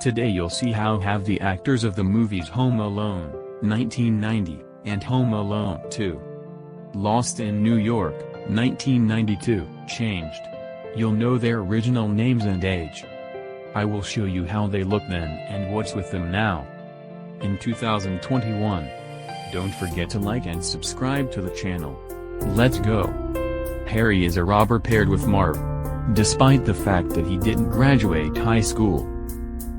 Today you'll see how have the actors of the movies Home Alone, 1990, and Home Alone 2, Lost in New York, 1992, changed. You'll know their original names and age. I will show you how they look then and what's with them now. In 2021. Don't forget to like and subscribe to the channel. Let's go. Harry is a robber paired with Marv. Despite the fact that he didn't graduate high school,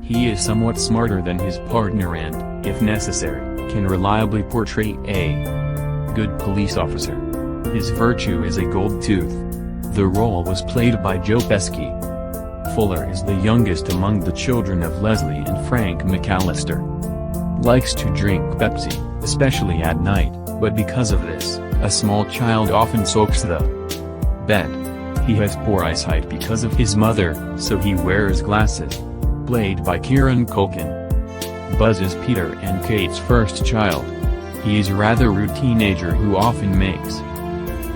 he is somewhat smarter than his partner and, if necessary, can reliably portray a good police officer. His virtue is a gold tooth. The role was played by Joe Pesci. Fuller is the youngest among the children of Leslie and Frank McAllister. Likes to drink Pepsi, especially at night, but because of this, a small child often soaks the bed. He has poor eyesight because of his mother, so he wears glasses. Played by Kieran Culkin. Buzz is Peter and Kate's first child. He is a rather rude teenager who often makes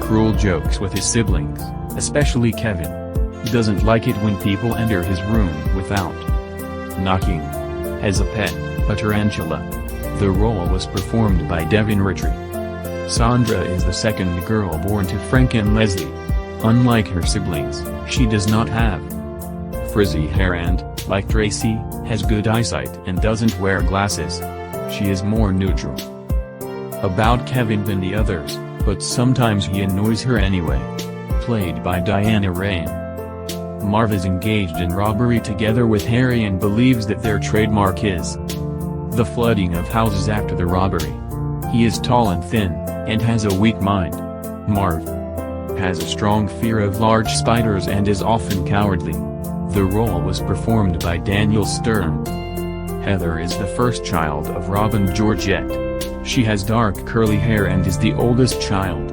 cruel jokes with his siblings, especially Kevin. Doesn't like it when people enter his room without knocking. Has a pet, a tarantula. The role was performed by Devin Ritchie. Sandra is the second girl born to Frank and Leslie. Unlike her siblings, she does not have frizzy hair and, like Tracy, has good eyesight and doesn't wear glasses. She is more neutral about Kevin than the others, but sometimes he annoys her anyway. Played by Diana Rain. Marv is engaged in robbery together with Harry and believes that their trademark is the flooding of houses after the robbery. He is tall and thin, and has a weak mind. Marv has a strong fear of large spiders and is often cowardly. The role was performed by Daniel Stern. Heather is the first child of Rob and Georgette. She has dark curly hair and is the oldest child.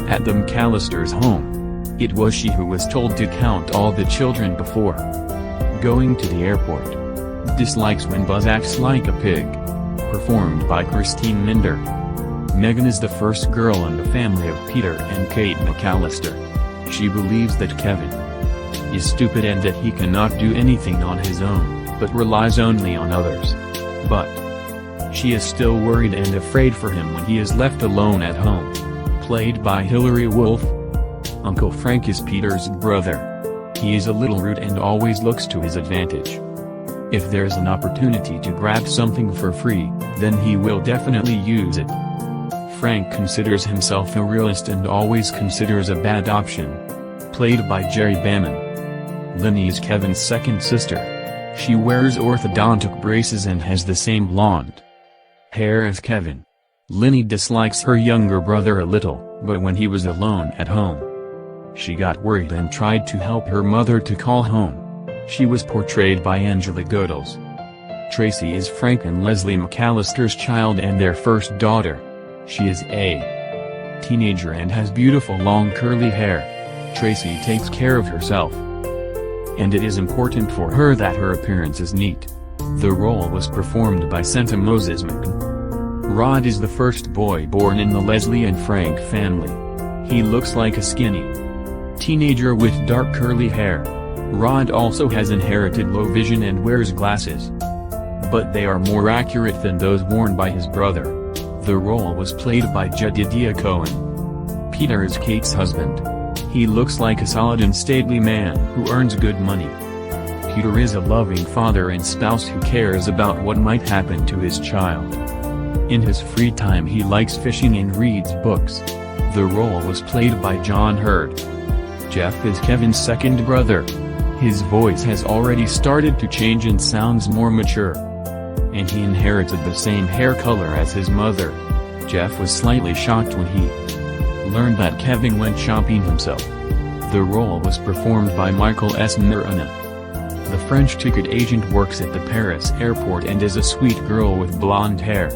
At the McAllisters' home, it was she who was told to count all the children before going to the airport. Dislikes when Buzz acts like a pig. Performed by Christine Minder. Megan is the first girl in the family of Peter and Kate McAllister. She believes that Kevin is stupid and that he cannot do anything on his own, but relies only on others. But she is still worried and afraid for him when he is left alone at home. Played by Hilary Wolf. Uncle Frank is Peter's brother. He is a little rude and always looks to his advantage. If there's an opportunity to grab something for free, then he will definitely use it. Frank considers himself a realist and always considers a bad option. Played by Jerry Baman. Linny is Kevin's second sister. She wears orthodontic braces and has the same blonde hair as Kevin. Linny dislikes her younger brother a little, but when he was alone at home, she got worried and tried to help her mother to call home. She was portrayed by Angela Godels. Tracy is Frank and Leslie McAllister's child and their first daughter. She is a teenager and has beautiful long curly hair. Tracy takes care of herself, and it is important for her that her appearance is neat. The role was performed by Santa Moses McCann. Rod is the first boy born in the Leslie and Frank family. He looks like a skinny teenager with dark curly hair. Rod also has inherited low vision and wears glasses, but they are more accurate than those worn by his brother. The role was played by Jedediah Cohen. Peter is Kate's husband. He looks like a solid and stately man who earns good money. Peter is a loving father and spouse who cares about what might happen to his child. In his free time he likes fishing and reads books. The role was played by John Hurd. Jeff is Kevin's second brother. His voice has already started to change and sounds more mature. And he inherited the same hair color as his mother. Jeff was slightly shocked when he learned that Kevin went shopping himself. The role was performed by Michael S. Mirana. The French ticket agent works at the Paris airport and is a sweet girl with blonde hair.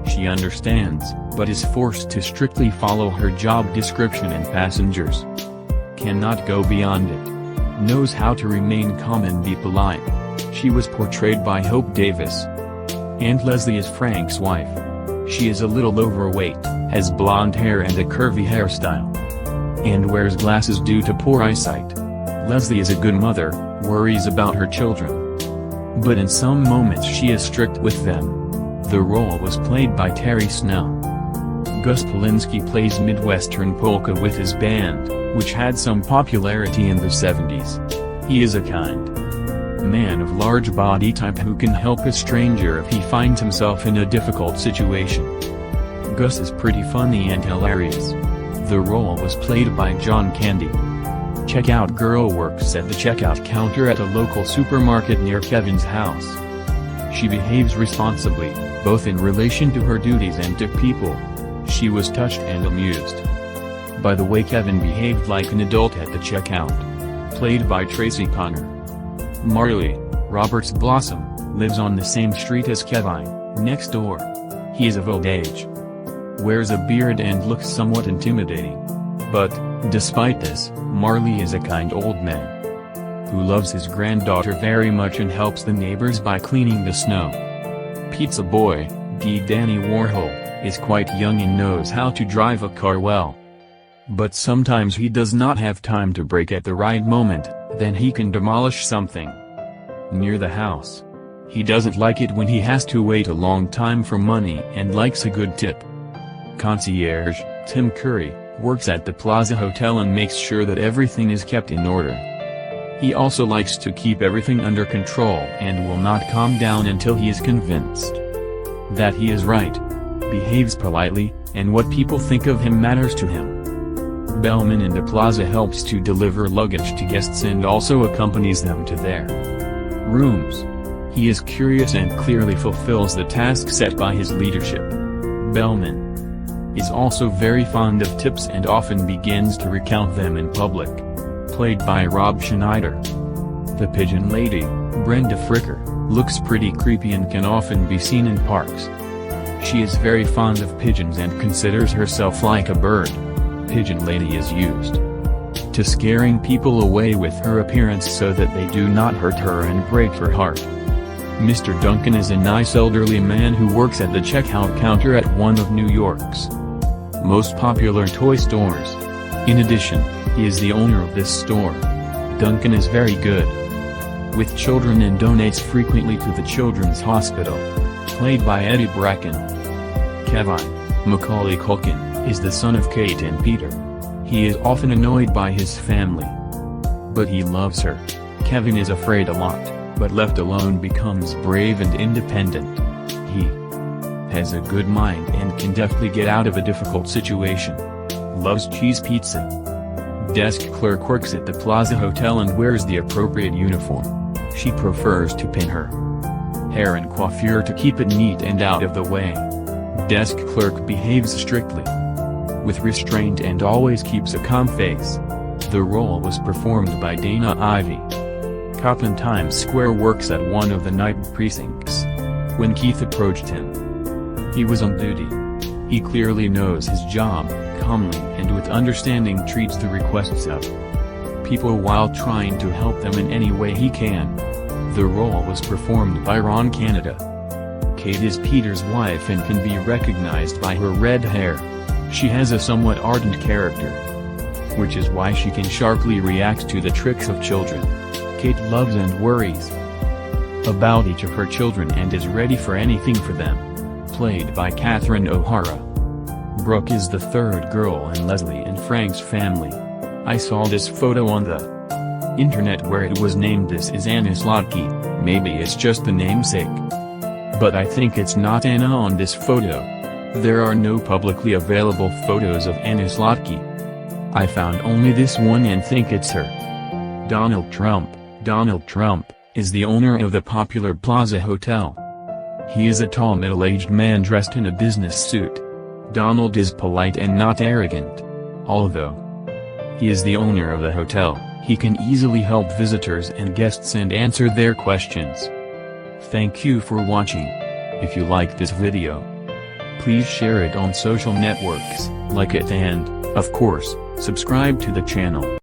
She understands, but is forced to strictly follow her job description and passengers cannot go beyond it. Knows how to remain calm and be polite. She was portrayed by Hope Davis. And Leslie is Frank's wife. She is a little overweight, has blonde hair and a curvy hairstyle, and wears glasses due to poor eyesight. Leslie is a good mother, worries about her children, but in some moments she is strict with them. The role was played by Terry Snell. Gus Polinski plays Midwestern polka with his band, which had some popularity in the 70s. He is a kind man of large body type who can help a stranger if he finds himself in a difficult situation. Gus is pretty funny and hilarious. The role was played by John Candy. Checkout girl works at the checkout counter at a local supermarket near Kevin's house. She behaves responsibly, both in relation to her duties and to people. She was touched and amused by the way Kevin behaved like an adult at the checkout. Played by Tracy Connor. Marley, Robert's Blossom, lives on the same street as Kevin, next door. He is of old age, wears a beard and looks somewhat intimidating. But, despite this, Marley is a kind old man who loves his granddaughter very much and helps the neighbors by cleaning the snow. Pizza Boy, Danny Warhol, is quite young and knows how to drive a car well. But sometimes he does not have time to brake at the right moment, then he can demolish something near the house. He doesn't like it when he has to wait a long time for money and likes a good tip. Concierge, Tim Curry, works at the Plaza Hotel and makes sure that everything is kept in order. He also likes to keep everything under control and will not calm down until he is convinced that he is right. Behaves politely, and what people think of him matters to him. Bellman in the plaza helps to deliver luggage to guests and also accompanies them to their rooms. He is curious and clearly fulfills the task set by his leadership. Bellman is also very fond of tips and often begins to recount them in public. Played by Rob Schneider. The Pigeon Lady, Brenda Fricker, looks pretty creepy and can often be seen in parks. She is very fond of pigeons and considers herself like a bird. Pigeon Lady is used to scaring people away with her appearance so that they do not hurt her and break her heart. Mr. Duncan is a nice elderly man who works at the checkout counter at one of New York's most popular toy stores. In addition, he is the owner of this store. Duncan is very good with children and donates frequently to the Children's Hospital. Played by Eddie Bracken. Kevin, Macaulay Culkin, is the son of Kate and Peter. He is often annoyed by his family, but he loves her. Kevin is afraid a lot, but left alone becomes brave and independent. He has a good mind and can deftly get out of a difficult situation. Loves cheese pizza. Desk clerk works at the Plaza Hotel and wears the appropriate uniform. She prefers to pin her hair and coiffure to keep it neat and out of the way. Desk clerk behaves strictly, with restraint and always keeps a calm face. The role was performed by Dana Ivey. Cop in Times Square works at one of the night precincts. When Keith approached him, he was on duty. He clearly knows his job, calmly and with understanding treats the requests of people while trying to help them in any way he can. The role was performed by Ron Canada. Kate is Peter's wife and can be recognized by her red hair. She has a somewhat ardent character, which is why she can sharply react to the tricks of children. Kate loves and worries about each of her children and is ready for anything for them. Played by Catherine O'Hara. Brooke is the third girl in Leslie and Frank's family. I saw this photo on the internet where it was named This is Anna Slotky. Maybe it's just the namesake, but I think it's not Anna on this photo. There are no publicly available photos of Anna Slotky. I found only this one and think it's her. Donald Trump. Donald Trump is the owner of the popular Plaza Hotel. He is a tall middle-aged man dressed in a business suit. Donald is polite and not arrogant. Although he is the owner of the hotel, he can easily help visitors and guests and answer their questions. Thank you for watching. If you like this video, please share it on social networks, like it and, of course, subscribe to the channel.